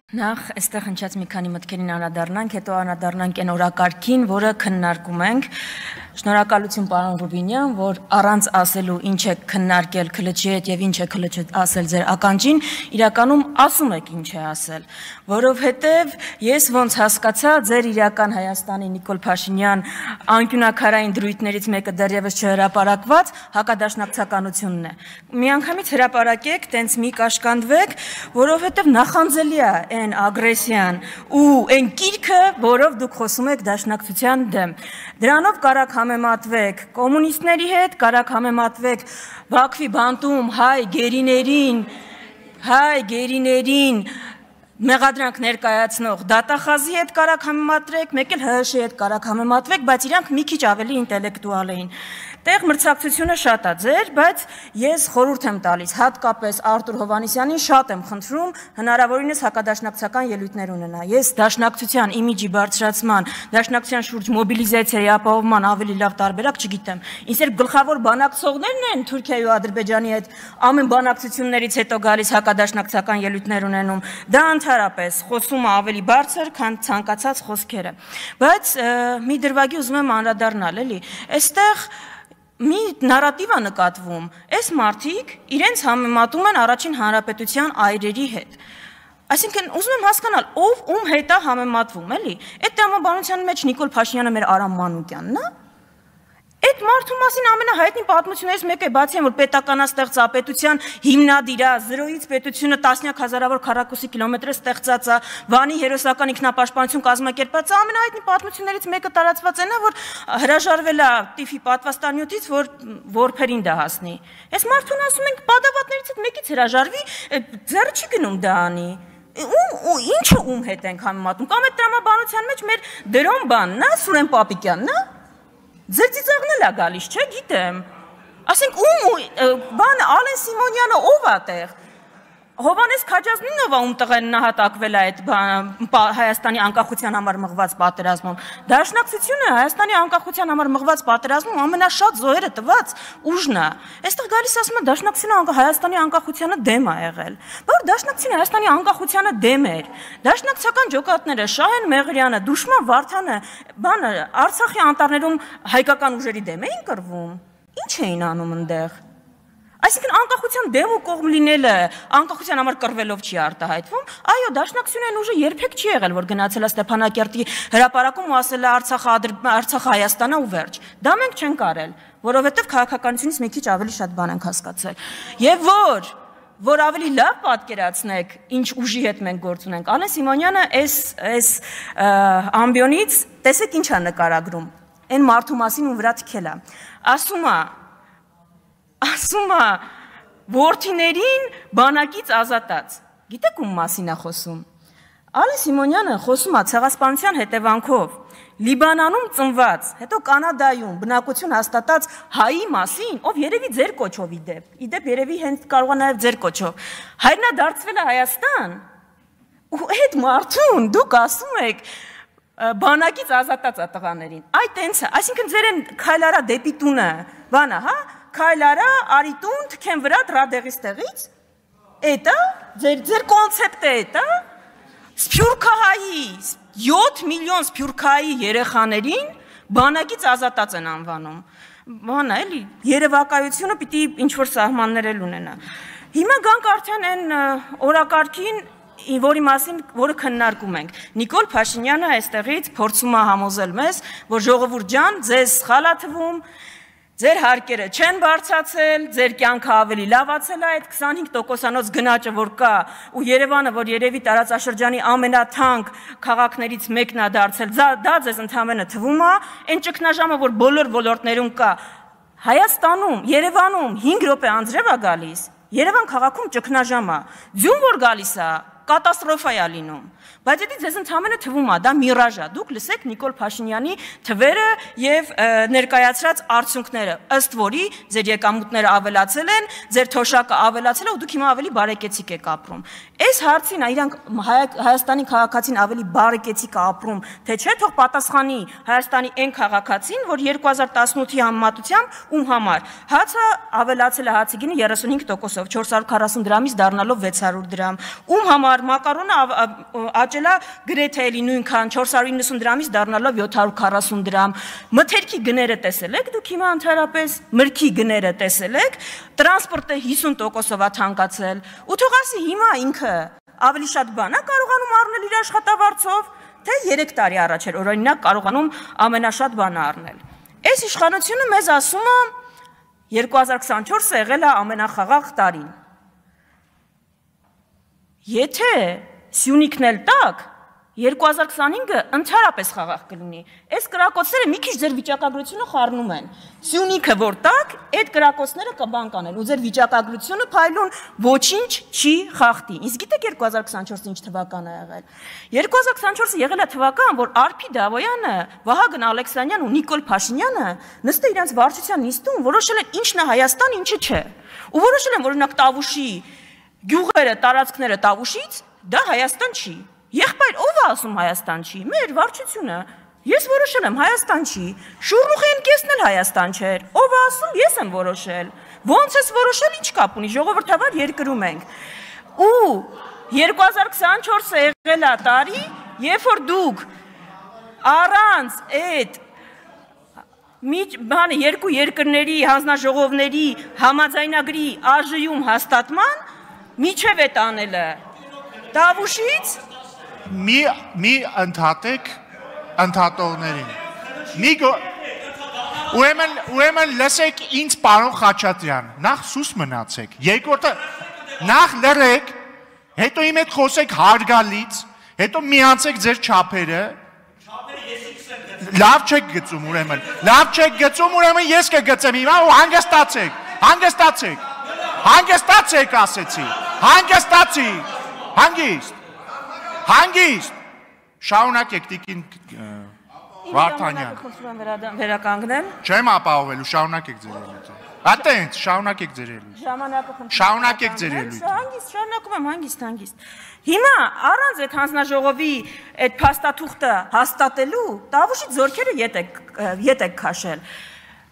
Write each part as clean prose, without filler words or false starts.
Նախ այստեղ հնչած մի քանի մտքերին անդրադառնանք, հետո անդրադառնանք այն օրակարգին, որը քննարկում ենք։ Շնորհակալություն պարոն Ռուբինյան, որ առանց ասելու ինչ է քննարկել ՔԼՉ-ի հետ եւ ինչ է ՔԼՉ ասել ձեր ականջին, իրականում ասում եք ինչ է ասել, որովհետեւ ես ոնց հասկացա ձեր իրական Հայաստանի Նիկոլ Փաշինյան անկյունակարային դրույթներից մեկը դեռևս չհրապարակված հակադաշնակցականությունն է։ Միանգամից հրապարակեք, տենց մի կաշկանդվեք, որովհետեւ նախանձելի է այն ագրեսիան ու այն կիրքը, որով դուք խոսում եք դաշնակցության դեմ։ Դրանով կարաք համեմատվեք կոմունիստների հետ, կարաք համեմատվեք Բաքվի բանտում հայ գերիներին մեղադրանք ներկայացնող դատախազի հետ կարաք համեմատրեք, մեկ էլ ՀՀՇ-ի հետ կարաք համեմատվեք, բայց իրանք մի քիչ ավելի ինտելեկտուալ էին։ Տեղ մրցակցությունը շատ է ձեր, բայց ես խորհուրդ եմ տալիս, հատկապես Արտուր Հովհաննիսյանին շատ եմ խնդրում հնարավորինս հակադաշնակցական ելույթներ ունենա։ Ես դաշնակցության իմիջի բարձրացման, դաշնակցության շուրջ մոբիլիզացիայի ապահովման ավելի լավ տարբերակ չգիտեմ։ Ինձ էր գլխավոր բանակցողներն են Թուրքիայի ու Ադրբեջանի հետ ամեն բանակցություններից հետո գալիս հակադաշնակցական ելույթներ ունենում։ Դա ընդհանրապես խոսումը ավելի բարձր, քան ցանկացած խոսքերը։ Բայց մի դրվագի ուզում եմ անդրադառնալ, էլի։ Այստեղ մի նարատիվ է նկատվում, այս մարդիկ իրենց համեմատում են առաջին հանրապետության այրերի հետ։ Այսինքն ուզում եմ հասկանալ, ով ում հետ է համեմատվում, էլի։ Այդ տրամաբանության մեջ Նիկոլ Փաշինյանը մեր Արամ Մանուկյանն է։ Այդ մարդու մասին ամենահայտնի պատմություններից մեկը է, բացի այն, որ պետականաստեղծապետության հիմնադիր է, զրոյից պետությունը տասնյակ հազարավոր քառակուսի կիլոմետր ստեղծած է, Վանի հերոսական ինքնապաշտպանություն կազմակերպած է, ամենահայտնի պատմություններից մեկը տարածված այն է, որ հրաժարվել է տիֆի պատվաստանյութից, որ որբերին դա հասնի։ Այս մարդուն ասում ենք պատավատներից հետ մեկից հրաժարվի, ձեռը չի գնում դա անի։ Ինչը ում հետ ենք համեմատում, կամ այդ տրամաբանության մեջ մեր դրոն բանն է, Սուրեն Պապիկյանն է։ Ձեր ծիծաղն էլ է գալիս, չէ, գիտեմ։ Ասենք բանը Ալեն Սիմոնյանը ով է տեղ։ Հովանես Քաջազնինովը ում տղեն նահատակվել է այդ Հայաստանի անկախության համար մղված պատերազմում։ Դաշնակցությունը Հայաստանի անկախության համար մղված պատերազմում ամենաշատ զոհերը տված ուժն է։ Այստեղ գալիս ասում են դաշնակցությունը Հայաստանի անկախությանը դեմ է եղել։ Բայց դաշնակցությունը Հայաստանի անկախությանը դեմ էր։ Դաշնակցական ջոկատները Շահեն Մեղրյանը, Դուշման Վարդանը, բանը Արցախի անտառներում հայկական ուժերի դեմ էին կռվում։ Ինչ էին անում այնտեղ։ Այսինքն անկախության դեմ ու կողմ լինելը անկախության համար կռվելով չի արտահայտվում, այո, դաշնակցության ուժը երբեք չի եղել, որ գնացել է Ստեփանակերտի հրապարակում ու ասել է Արցախը Հայաստանն է ու վերջ։ Դա մենք չենք արել, որովհետև քաղաքականությունից մի քիչ ավելի շատ բան ենք հասկացել։ Եվ որ ավելի լավ պատկերացնեք, ինչ ուժի հետ մենք գործ ունենք, Ալեն Սիմոնյանը այս ամբիոնից տեսեք ինչ է նկարագրում, այն մարդու մասին ում վրա թքել է։ Ասում է որդիներին բանակից ազատած։ Գիտեք ում մասին է խոսում։ Ալեն Սիմոնյանը խոսում է ցեղասպանության հետևանքով Լիբանանում ծնված, հետո Կանադայում բնակություն հաստատած հայի մասին, ով երևի ձեր կոչով իդեպ երևի հենց կարող է նաև ձեր կոչով։ Հայրն է դարձվել է Հայաստան։ Ու այդ մարդուն դուք ասում եք բանակից ազատած է տղաներին։ Այ տենց է, այսինքն ձեր են քայլարա դեպի տունը, բանա, հա, քայլարա արի տուն, թքեն վրա դրադեղից տեղից։ Էտա ձեր կոնցեպտը էտա։ Սփյուռքահայի 7 միլիոն սփյուռքահայի երեխաներին բանակից ազատած են անվանում։ Բանա էլի, երևակայությունը պիտի ինչ-որ սահմաններ էլ ունենա։ Հիմա գանք արդեն այն օրակարգին, որի մասին, որը քննարկում ենք։ Նիկոլ Փաշինյանը այստեղից փորձում է համոզել մեզ, որ ժողովուրդ ջան, ձեզ սխալ է թվում, ձեր հարկերը չեն բարձրացել, ձեր կյանքը ավելի լավացել է, այդ 25%-անոց գնաճը, որ կա, ու Երևանը, որ երևի տարածաշրջանի ամենաթանկ քաղաքներից մեկն է դարձել, դա ձեզ ընդհանրապես թվում է, այն ճգնաժամը, որ բոլոր ոլորտներում կա, Հայաստանում, Երևանում 5 րոպե անձրև է գալիս, Երևան քաղաքում ճգնաժամ է, ձյուն որ գալիս է, կատաստրոֆա է լինում։ Բայց դա ձեզ ընդհանրապես թվում է, դա միրաժ է։ Դուք լսեք Նիկոլ Փաշինյանի թվերը եւ ներկայացրած արդյունքները, ըստ որի ձեր եկամուտները ավելացել են, ձեր թոշակը ավելացել է ու դուք հիմա ավելի բարեկեցիկ եք ապրում։ Այս հարցին իրանք Հայաստանի քաղաքացին ավելի բարեկեցիկ է ապրում, թե չէ, թող պատասխանի Հայաստանի այն քաղաքացին, որ 2018-ի համեմատությամբ ում համար հացը ավելացել է հացի գինը 35%-ով, 440 դրամից դառնալով 600 դրամ, ում համար համար մակարոնը աճելա գրեթե էլի նույնքան 490 դրամից դառնալով 740 դրամ։ Մթերքի գները տեսել եք դուք հիմա ընդհանրապես, մրգի գները տեսել եք, տրանսպորտը 50%-ով է թանկացել։ Ու թող ասի հիմա ինքը ավելի շատ բան է կարողանում առնել իր աշխատավարձով, թե 3 տարի առաջ էր օրինակ կարողանում ամենաշատ բանը առնել։ Այս իշխանությունը մեզ ասում է 2024-ը եղել է ամենախաղաղ տարին։ Եթե Սյունիքն էլ տակ, 2025-ը ընդհանրապես խաղաղ կլինի։ Այս կրակոցները մի քիչ ձեր վիճակագրությունը խառնում են։ Սյունիքը որ տակ, այդ կրակոցները կբան կանեն, ու ձեր վիճակագրությունը փայլուն ոչինչ չի խախտի։ Իսկ գիտեք 2024-ը ինչ թվական է եղել։ 2024-ը եղել է թվական, որ Արփի Դավոյանը, Վահագն Ալեքսանյանն ու Նիկոլ Փաշինյանը նստել իրենց վարչության նիստում որոշել են ինչն է Հայաստան, ինչը չէ։ Ու որոշել են, որ օրինակ Տավուշի գյուղերը, տարածքները Տավուշից դա Հայաստան չի։ Եղբայր, ով է ասում Հայաստան չի։ Մեր վարչությունը։ Ես որոշել եմ Հայաստան չի։ Շուրմուխի ընկեսն էլ Հայաստան չէր։ Ով է ասում, ես եմ որոշել։ Ոնց ես որոշել, ինչ կապ ունի, ժողովրդավար երկրում ենք։ Ու 2024-ը եղել է տարի, երբ որ դուք առանց այդ բանը երկու երկրների հանձնաժողովների համաձայնագրի ԱԺ-ում հաստատման միջև է տանելը։ Տավուշից մի ընդհատեք ընդհատողներին։ Ուրեմն լսեք ինձ պարոն Խաչատրյան, նախ սուս մնացեք, երկրորդը նախ լռեք, հետո իմ հետ խոսեք հարգալից, հետո միացեք ձեր չափերը։ Լավ չեք գծում ուրեմն, ես կգծեմ հիմա ու հանգստացեք ասեցի, հանգիստ, շարունակեք տիկին Վարդանյան, վերականգնեմ, չեմ ապահովելու, շարունակեք ձեր ելույթը, ատենց, շարունակեք ձեր ելույթը, շարունակում եմ հանգիստ, հիմա առանց այդ հանձնաժողովի այդ փաստաթուղթը հաստատելու Տավուշի ձորքերը ետ եք քաշել։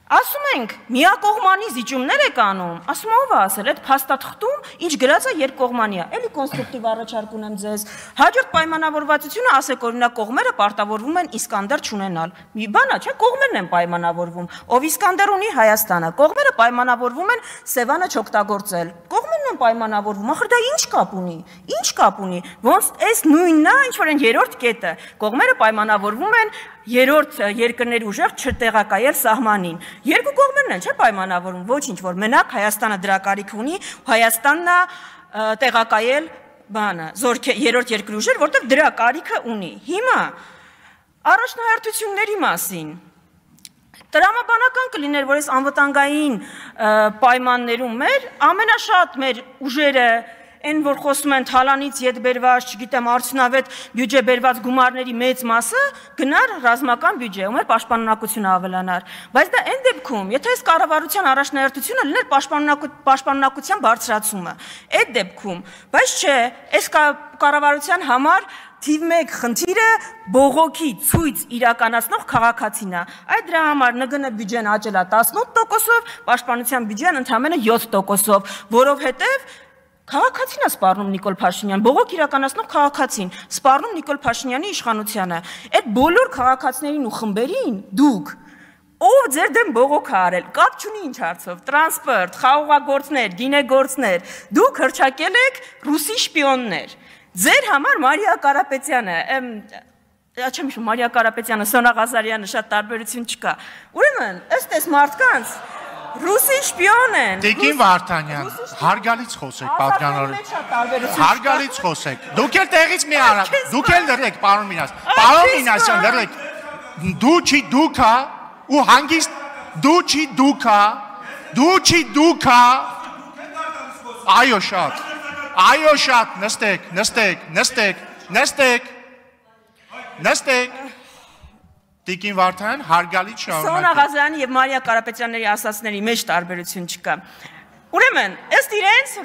Ասում ենք, միակողմանի զիջումներ եք անում, ասում ով է ասել, այդ փաստաթղթում ինչ գրած է երկկողմանի է, էլի կոնստրուկտիվ առաջարկ ունեմ ձեզ, հաջորդ պայմանավորվածությունը ասեք օրինակ կողմերը պարտավորվում են Իսկանդեր չունենալ, մի բան է, չէ, կողմերն են պայմանավորվում, ով Իսկանդեր ունի Հայաստանը, կողմերը պայմանավորվում են Սևանը չօգտագործել, կողմերն են պայմանավորվում, ախր դա ինչ կապ ունի, ոնց այս նույնն է, ինչ որ այն երրորդ կետը, կողմերը պայմանավորվում են երրորդ երկրների ուժեղ չտեղակայել սահմանին։ Երկու կողմերն են, չէ՞ պայմանավորվում, ոչինչ, որ մենակ Հայաստանը դրա կարիք ունի, Հայաստանն է տեղակայել բանը, երրորդ երկրի ուժեր, որտեղ դրա կարիքը ունի։ Հիմա առաջնահերթությունների մասին տրամաբանական կլիներ, որ այս անվտանգային պայմաններում ամենաշատ մեր ուժերը Այն որ խոսում են թալանից ետ բերված, չգիտեմ, արդյունավետ բյուջե բերված գումարների մեծ մասը գնար ռազմական բյուջե, ու մեր պաշտպանունակությունը ավելանար։ Բայց դա այն դեպքում, եթե այս կառավարության առաջնահերթությունը լիներ պաշտպանունակության բարձրացումը, այդ դեպքում, բայց չէ, այս կառավարության համար թիվ 1 խնդիրը բողոքի ցույց իրականացնող քաղաքացին է։ Այդ դրա համար ՆԳՆ բյուջեն աճել է 18%-ով, պաշտպանության բյուջեն ընդամենը 7%-ով, որովհետև Քաղաքացին է սպառնում Նիկոլ Փաշինյան, բողոք իրականացնող քաղաքացին, սպառնում Նիկոլ Փաշինյանի իշխանությանը։ Այդ բոլոր քաղաքացիներին ու խմբերին դուք ով ձեր դեմ բողոք է արել, կապ չունի ինչ հարցով, տրանսպորտ, խաղողագործներ, գինեգործներ, դուք հռչակել եք ռուսի շպիոններ։ Ձեր համար Մարիա Կարապետյանը, չեմ հիշում, Մարիա Կարապետյանը, Սոնա Ղազարյանը շատ տարբերություն չկա։ Ուրեմն, ըստ այս մարդկանց Ռուսի շպիոն են։ Տիկին Վարդանյան, հարգալից խոսեք, պատգամավորին։ Հարգալից խոսեք։ Դուք էլ տեղից մի արա, դուք էլ լռեք, պարոն Մինասյան, լռեք։ Դու չի դուքա ու հանգիստ դու չի դուքա։ Այո շատ, նստեք։ Տիկին Վարդանյան, հարգալից շարունակեք։ Սոնա Ղազարյանի եւ Մարիա Կարապետյանների ասածների մեջ տարբերություն չկա։ Ուրեմն, ըստ իրենց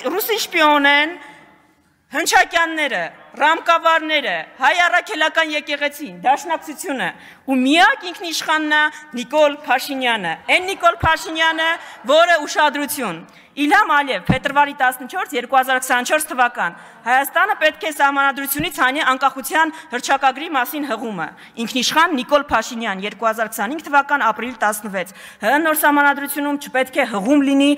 ռուսի շպիոն են, Հնչակյանները, Ռամկավարները, Հայ առաքելական եկեղեցին, Դաշնակցությունը ու միակ ինքնիշխանն է Նիկոլ Փաշինյանը։ Այն Նիկոլ Փաշինյանը, որը ուշադրություն Իլհամ Ալիև, փետրվարի 14, 2024 թվական Հայաստանը պետք է սահմանադրությունից հանի անկախության հռչակագրի մասին հղումը։ Ինքնիշխան Նիկոլ Փաշինյան 2025 թվական ապրիլ 16։ ՀՀ նոր սահմանադրությունում չպետք է հղում լինի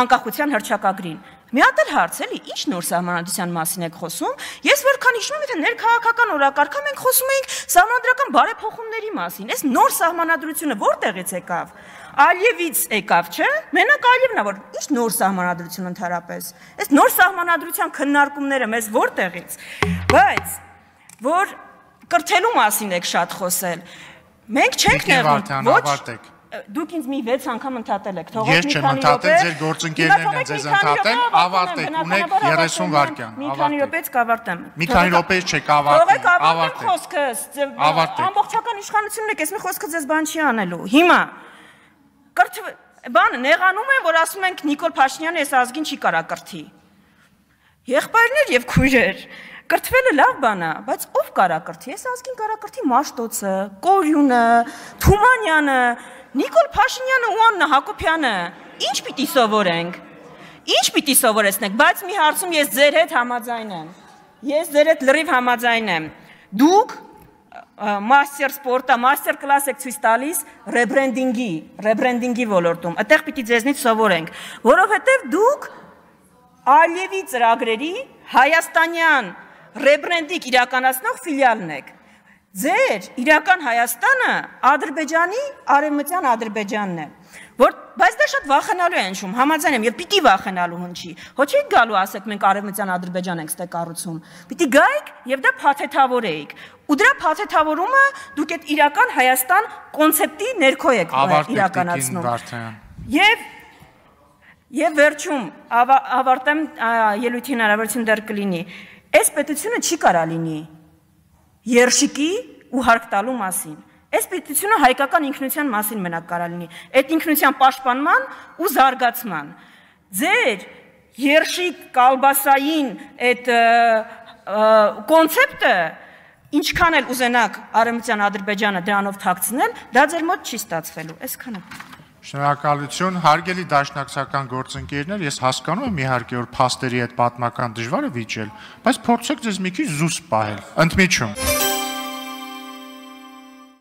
անկախության հռչակագրին։ Մի հատ էլ հարց էլի, ինչ նոր սահմանադրության մասին եք խոսում։ Ես որքան հիշում եմ, թե ներքաղաքական օրակարգում մենք խոսում էինք սահմանադրական բարեփոխումների մասին։ Այս նոր սահմանադրությունը որտեղից եկավ։ Ալիևից եկավ, չէ՞։ Մենակ Ալիևն է, որ ինչ նոր սահմանադրություն ընդհանրապես։ Այս նոր սահմանադրության քննարկումները մեզ որտեղից։ Բայց որ կրթելու մասին եք շատ խոսել։ Մենք չենք նեղում, ոչ Դուք ինձ մի 6 անգամ ընդհատել եք, թողեք մի քանի րոպե։ Ես չեմ ընդհատել, ձեր գործընկերներն են ձեզ ընդհատել, ավարտեք, ունեք 30 վայրկյան։ Մի քանի րոպեից կավարտեմ։ Մի քանի րոպեից չեք ավարտել։ Թողեք ավարտեմ խոսքս։ Ամբողջական իշխանությունն եք, ես մի խոսքը ձեզ բան չի անելու։ Հիմա բանը նեղանում են, որ ասում ենք Նիկոլ Փաշինյանը այս ազգին չի կարա կրթի։ Եղբայրներ եւ քույրեր, կրթվելը լավ բան է, բայց ով կարա կրթի։ Այս ազգին կարա կրթի Մաշտոցը, Կորյունը, Թումանյանը, Նիկոլ Փաշինյանը ու Աննա Հակոբյանը։ Ինչ պիտի սովորենք։ Ինչ պիտի սովորեցնենք, բայց մի հարցում ես ձեր հետ համաձայն եմ։ Ես ձեր հետ լրիվ համաձայն եմ։ Դուք մաստեր սպորտա, մաստեր կլաս եք ցույց տալիս ռեբրենդինգի ոլորտում։ Այդտեղ պիտի ձեզնից սովորենք, որովհետև դուք Ալիևի ծրագրերի հայաստանյան ռեբրենդինգ իրականացնող ֆիլիալն եք։ Ձեր իրական Հայաստանը Ադրբեջանի արևմտյան Ադրբեջանն է, բայց դա շատ վախենալու է հնչում, համաձայն եմ, եւ պիտի վախենալու հնչի։ Հո չեք գալու ասեք մենք արևմտյան Ադրբեջան ենք ստե կառուցում։ Պիտի գայիք եւ դա փաթեթավորեիք։ Ու դրա փաթեթավորումը դուք այդ իրական Հայաստան կոնցեպտի ներքո եք իրականացնում։ Եվ վերջում ավարտեմ ելույթի հնարավորություն դեռ կլինի։ Այս պետությունը չի կարա լինի երշիկի ու հարկ տալու մասին։ Այս պետությունը հայկական ինքնության մասին մենակ կարա լինի, այդ ինքնության պաշտպանման ու զարգացման։ Ձեր երշիկ կալբասային այդ կոնցեպտը, ինչքան էլ ուզենակ արևմտյան Ադրբեջանը դրանով թաքցնել, դա ձեր մոտ չի ստացվելու, այսքանը։ Շնորհակալություն, հարգելի դաշնակցական գործընկերներ, ես հասկանում եմ իհարկե, որ փաստերի հետ պատմական դժվար է վիճել, բայց փորձեք ձեզ մի քիչ զուսպ պահել։ Ընդմիջում։